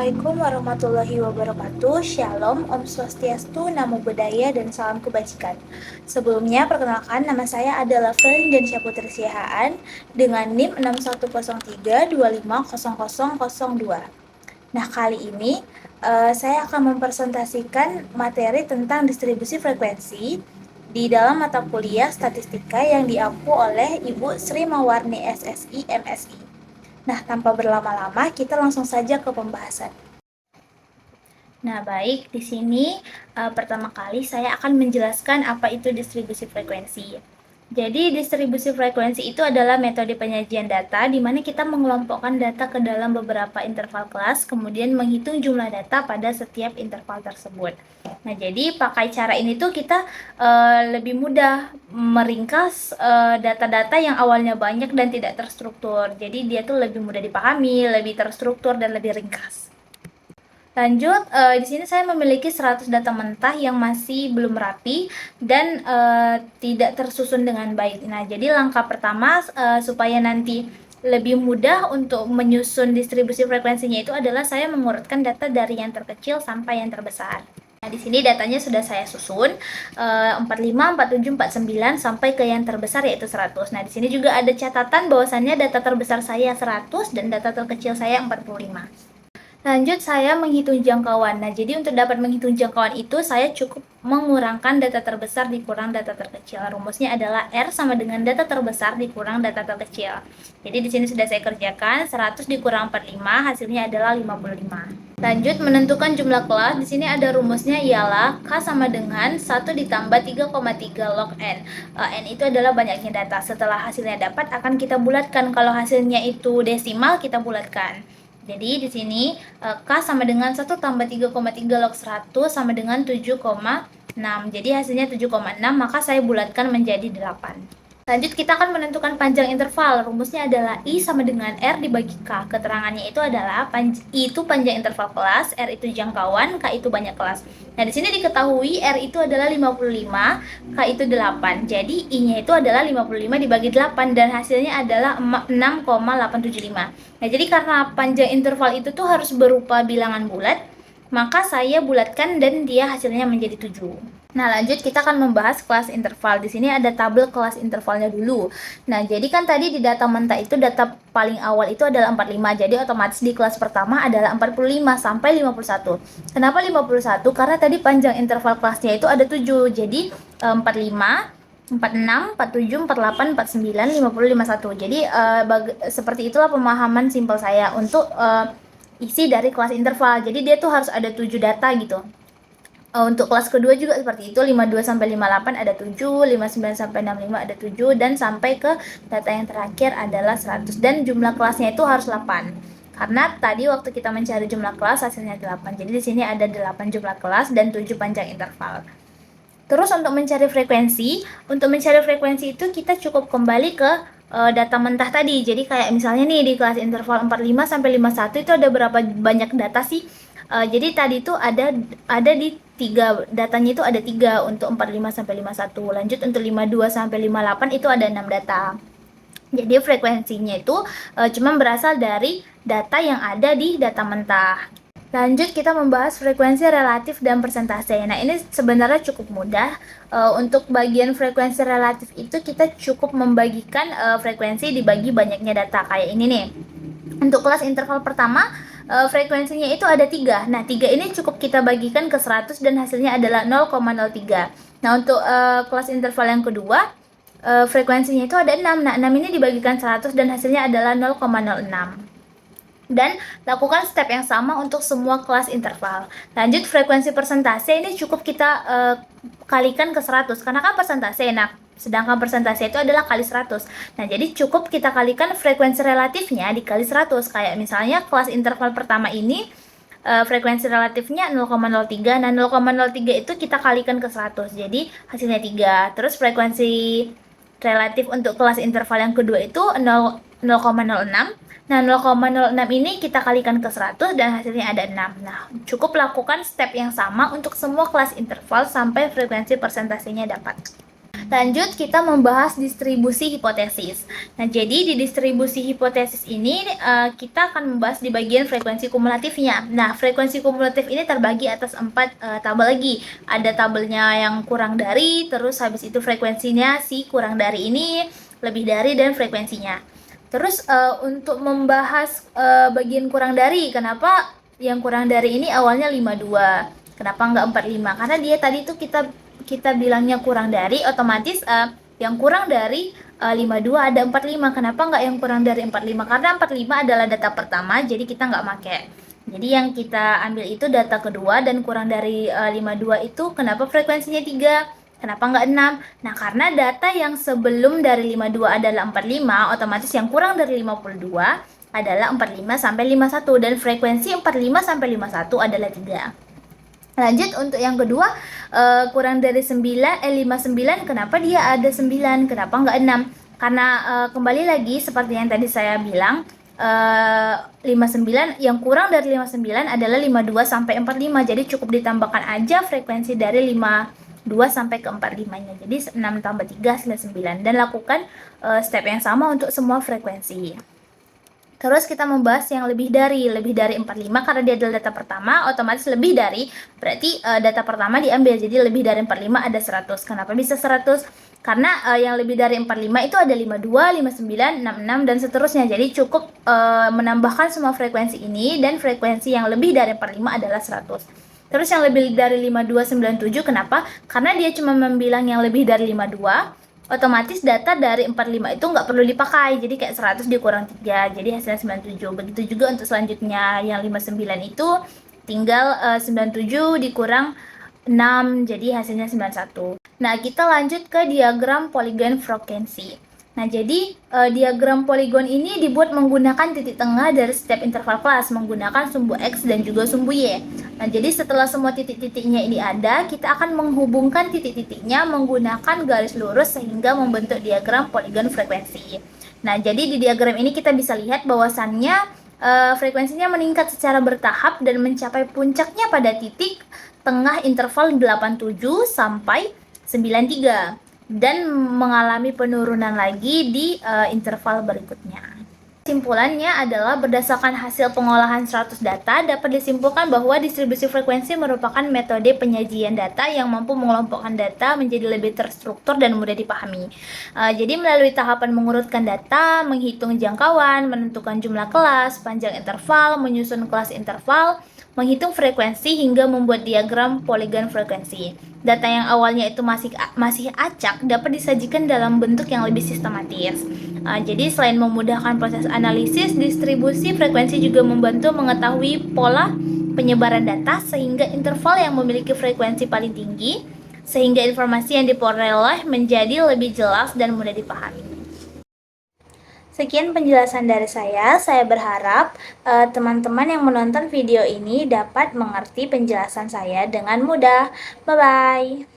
Assalamualaikum warahmatullahi wabarakatuh. Shalom, Om Swastiastu, Namo Buddhaya, dan salam kebajikan. Sebelumnya, perkenalkan nama saya adalah Felin dan Syaputri Sihaan dengan NIM 6103250002. Nah, kali ini saya akan mempresentasikan materi tentang distribusi frekuensi di dalam mata kuliah statistika yang diampu oleh Ibu Sri Mawarni SSI MSI. Nah, tanpa berlama-lama, kita langsung saja ke pembahasan. Nah, baik, di sini pertama kali saya akan menjelaskan apa itu distribusi frekuensi. Jadi, distribusi frekuensi itu adalah metode penyajian data di mana kita mengelompokkan data ke dalam beberapa interval kelas, kemudian menghitung jumlah data pada setiap interval tersebut. Nah, jadi pakai cara ini tuh kita lebih mudah meringkas data-data yang awalnya banyak dan tidak terstruktur. Jadi dia tuh lebih mudah dipahami, lebih terstruktur dan lebih ringkas. Lanjut, di sini saya memiliki 100 data mentah yang masih belum rapi dan tidak tersusun dengan baik. Nah, jadi langkah pertama supaya nanti lebih mudah untuk menyusun distribusi frekuensinya itu adalah saya mengurutkan data dari yang terkecil sampai yang terbesar. Nah, di sini datanya sudah saya susun 45, 47, 49 sampai ke yang terbesar yaitu 100. Nah, di sini juga ada catatan bahwasannya data terbesar saya 100 dan data terkecil saya 45. Lanjut, saya menghitung jangkauan. Nah, jadi untuk dapat menghitung jangkauan itu, saya cukup mengurangkan data terbesar dikurang data terkecil. Rumusnya adalah R sama dengan data terbesar dikurang data terkecil. Jadi di sini sudah saya kerjakan, 100 dikurang 45, hasilnya adalah 55. Lanjut, menentukan jumlah kelas. Di sini ada rumusnya ialah K sama dengan 1 ditambah 3,3 log N. N itu adalah banyaknya data. Setelah hasilnya dapat, akan kita bulatkan. Kalau hasilnya itu desimal, kita bulatkan. Jadi di sini K sama dengan 1 tambah 3,3 log 100 sama dengan 7,6. Jadi hasilnya 7,6, maka saya bulatkan menjadi 8. Lanjut, kita akan menentukan panjang interval. Rumusnya adalah I sama dengan R dibagi K. Keterangannya itu adalah I itu panjang interval kelas, R itu jangkauan, K itu banyak kelas. Nah, di sini diketahui R itu adalah 55, K itu 8. Jadi I-nya itu adalah 55 dibagi 8 dan hasilnya adalah 6,875. Nah, jadi karena panjang interval itu tuh harus berupa bilangan bulat, maka saya bulatkan dan dia hasilnya menjadi 7. Nah, lanjut kita akan membahas kelas interval. Di sini ada tabel kelas intervalnya dulu. Nah, jadi kan tadi di data mentah itu data paling awal itu adalah 45. Jadi otomatis di kelas pertama adalah 45 sampai 51. Kenapa 51? Karena tadi panjang interval kelasnya itu ada 7. Jadi 45, 46, 47, 48, 49, 50, 51. Jadi seperti itulah pemahaman simpel saya untuk isi dari kelas interval. Jadi dia tuh harus ada 7 data gitu. Untuk kelas kedua juga seperti itu, 52 sampai 58 ada 7, 59 sampai 65 ada 7, dan sampai ke data yang terakhir adalah 100. Dan jumlah kelasnya itu harus 8. Karena tadi waktu kita mencari jumlah kelas hasilnya 8. Jadi di sini ada 8 jumlah kelas dan 7 panjang interval. Terus untuk mencari frekuensi itu kita cukup kembali ke data mentah tadi. Jadi kayak misalnya nih di kelas interval 45 sampai 51 itu ada berapa banyak data sih? Jadi tadi itu ada di 3, datanya itu ada 3 untuk 45 sampai 51. Lanjut untuk 52 sampai 58 itu ada 6 data. Jadi frekuensinya itu cuma berasal dari data yang ada di data mentah. Lanjut kita membahas frekuensi relatif dan persentase. Nah, ini sebenarnya cukup mudah. Untuk bagian frekuensi relatif itu kita cukup membagikan frekuensi dibagi banyaknya data kayak ini nih. Untuk kelas interval pertama frekuensinya itu ada 3. Nah, 3 ini cukup kita bagikan ke 100 dan hasilnya adalah 0,03. Nah, untuk kelas interval yang kedua frekuensinya itu ada 6. Nah, 6 ini dibagikan 100 dan hasilnya adalah 0,06. Dan lakukan step yang sama untuk semua kelas interval. Lanjut, frekuensi persentase ini cukup kita kalikan ke 100 karena kan persentase. Nah, sedangkan persentase itu adalah kali 100. Nah, jadi cukup kita kalikan frekuensi relatifnya dikali 100. Kayak misalnya kelas interval pertama ini frekuensi relatifnya 0,03. Nah, 0,03 itu kita kalikan ke 100. Jadi hasilnya 3. Terus frekuensi relatif untuk kelas interval yang kedua itu 0,06. Nah, 0,06 ini kita kalikan ke 100 dan hasilnya ada 6. Nah, cukup lakukan step yang sama untuk semua kelas interval sampai frekuensi persentasenya dapat. Lanjut, kita membahas distribusi hipotesis. Nah, jadi di distribusi hipotesis ini kita akan membahas di bagian frekuensi kumulatifnya. Nah, frekuensi kumulatif ini terbagi atas 4 tabel lagi. Ada tabelnya yang kurang dari, terus habis itu frekuensinya si kurang dari ini, lebih dari, dan frekuensinya. Terus untuk membahas bagian kurang dari, kenapa yang kurang dari ini awalnya 52? Kenapa nggak 45? Karena dia tadi tuh kita bilangnya kurang dari, otomatis yang kurang dari 52 ada 45. Kenapa nggak yang kurang dari 45? Karena 45 adalah data pertama, jadi kita nggak pakai. Jadi yang kita ambil itu data kedua, dan kurang dari 52 itu kenapa frekuensinya 3? Kenapa nggak 6? Nah, karena data yang sebelum dari 52 adalah 45, otomatis yang kurang dari 52 adalah 45 sampai 51, dan frekuensi 45 sampai 51 adalah 3. Lanjut untuk yang kedua, kurang dari 59, kenapa dia ada 9, kenapa nggak 6? Karena kembali lagi seperti yang tadi saya bilang, 59, yang kurang dari 59 adalah 52 sampai 45, jadi cukup ditambahkan aja frekuensi dari 52 sampai ke 45-nya. Jadi 6 tambah 3 adalah 9, dan lakukan step yang sama untuk semua frekuensi. Terus kita membahas yang lebih dari 45, karena dia adalah data pertama, otomatis lebih dari, berarti data pertama diambil, jadi lebih dari 45 ada 100. Kenapa bisa 100? Karena yang lebih dari 45 itu ada 52, 59, 66, dan seterusnya. Jadi cukup menambahkan semua frekuensi ini, dan frekuensi yang lebih dari 45 adalah 100. Terus yang lebih dari 5297, kenapa? Karena dia cuma membilang yang lebih dari 52, otomatis data dari 45 itu nggak perlu dipakai, jadi kayak 100 dikurang 3, jadi hasilnya 97. Begitu juga untuk selanjutnya yang 59 itu tinggal 97 dikurang 6, jadi hasilnya 91. Nah, kita lanjut ke diagram poligon frekuensi. Nah, jadi diagram poligon ini dibuat menggunakan titik tengah dari setiap interval kelas, menggunakan sumbu X dan juga sumbu Y. Nah, jadi setelah semua titik-titiknya ini ada, kita akan menghubungkan titik-titiknya menggunakan garis lurus sehingga membentuk diagram poligon frekuensi. Nah, jadi di diagram ini kita bisa lihat bahwasannya frekuensinya meningkat secara bertahap dan mencapai puncaknya pada titik tengah interval 87 sampai 93. Dan mengalami penurunan lagi di interval berikutnya. Kesimpulannya adalah berdasarkan hasil pengolahan 100 data, dapat disimpulkan bahwa distribusi frekuensi merupakan metode penyajian data yang mampu mengelompokkan data menjadi lebih terstruktur dan mudah dipahami. Jadi melalui tahapan mengurutkan data, menghitung jangkauan, menentukan jumlah kelas, panjang interval, menyusun kelas interval, menghitung frekuensi, hingga membuat diagram poligon frekuensi. Data yang awalnya itu masih acak dapat disajikan dalam bentuk yang lebih sistematis. Jadi selain memudahkan proses analisis, distribusi frekuensi juga membantu mengetahui pola penyebaran data sehingga interval yang memiliki frekuensi paling tinggi, sehingga informasi yang diperoleh menjadi lebih jelas dan mudah dipahami. Sekian penjelasan dari saya. Saya berharap teman-teman yang menonton video ini dapat mengerti penjelasan saya dengan mudah. Bye-bye.